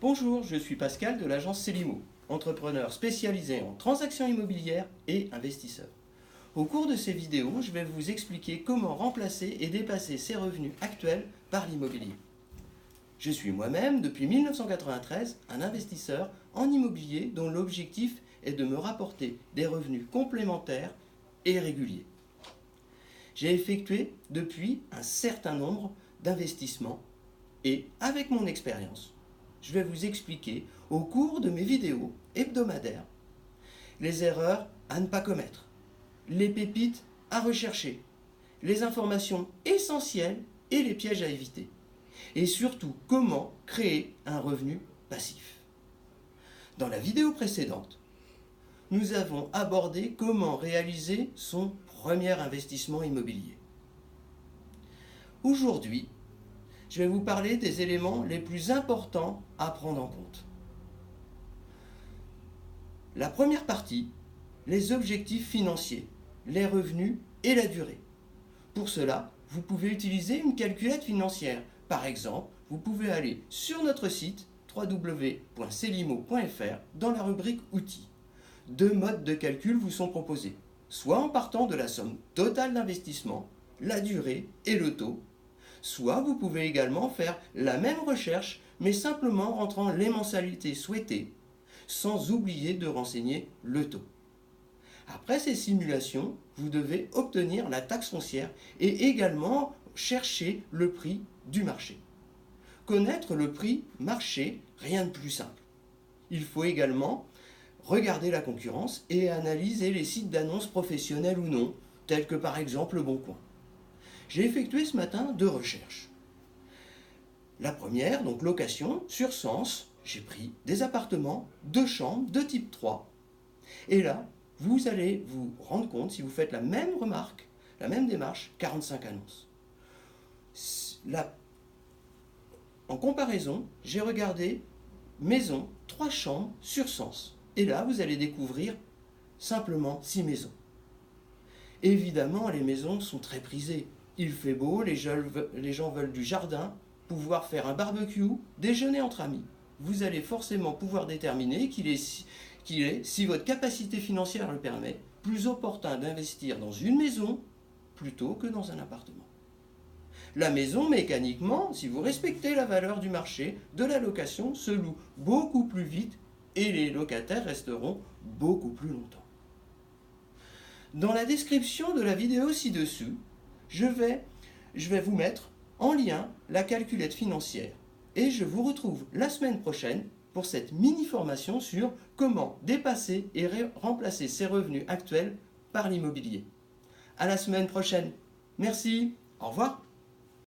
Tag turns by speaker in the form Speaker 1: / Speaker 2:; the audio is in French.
Speaker 1: Bonjour, je suis Pascal de l'agence Célimo, entrepreneur spécialisé en transactions immobilières et investisseur. Au cours de ces vidéos, je vais vous expliquer comment remplacer et dépasser ses revenus actuels par l'immobilier. Je suis moi-même, depuis 1993, un investisseur en immobilier dont l'objectif est de me rapporter des revenus complémentaires et réguliers. J'ai effectué depuis un certain nombre d'investissements et avec mon expérience, je vais vous expliquer au cours de mes vidéos hebdomadaires les erreurs à ne pas commettre, les pépites à rechercher, les informations essentielles et les pièges à éviter. Et surtout, comment créer un revenu passif. Dans la vidéo précédente, nous avons abordé comment réaliser son premier investissement immobilier. Aujourd'hui, je vais vous parler des éléments les plus importants à prendre en compte. La première partie, les objectifs financiers, les revenus et la durée. Pour cela, vous pouvez utiliser une calculette financière. Par exemple, vous pouvez aller sur notre site www.celimo.fr dans la rubrique Outils. Deux modes de calcul vous sont proposés, soit en partant de la somme totale d'investissement, la durée et le taux, soit vous pouvez également faire la même recherche mais simplement en rentrant les mensualités souhaitées, sans oublier de renseigner le taux. Après ces simulations, vous devez obtenir la taxe foncière et également chercher le prix du marché. Connaître le prix marché, rien de plus simple. Il faut également regarder la concurrence et analyser les sites d'annonces professionnels ou non, tels que par exemple Le Bon Coin. J'ai effectué ce matin 2 recherches. La première, donc location, sur Sens, j'ai pris des appartements, 2 chambres, de type 3. Et là, vous allez vous rendre compte, si vous faites la même remarque, la même démarche, 45 annonces. Là, en comparaison, j'ai regardé maison, 3 chambres sur Sens. Et là, vous allez découvrir simplement 6 maisons. Évidemment, les maisons sont très prisées. Il fait beau, les gens veulent du jardin, pouvoir faire un barbecue, déjeuner entre amis. Vous allez forcément pouvoir déterminer qu'il est, si votre capacité financière le permet, plus opportun d'investir dans une maison plutôt que dans un appartement. La maison, mécaniquement, si vous respectez la valeur du marché, de la location, se loue beaucoup plus vite et les locataires resteront beaucoup plus longtemps. Dans la description de la vidéo ci-dessus, je vais vous mettre en lien la calculette financière et je vous retrouve la semaine prochaine pour cette mini-formation sur comment dépasser et remplacer ses revenus actuels par l'immobilier. À la semaine prochaine. Merci. Au revoir.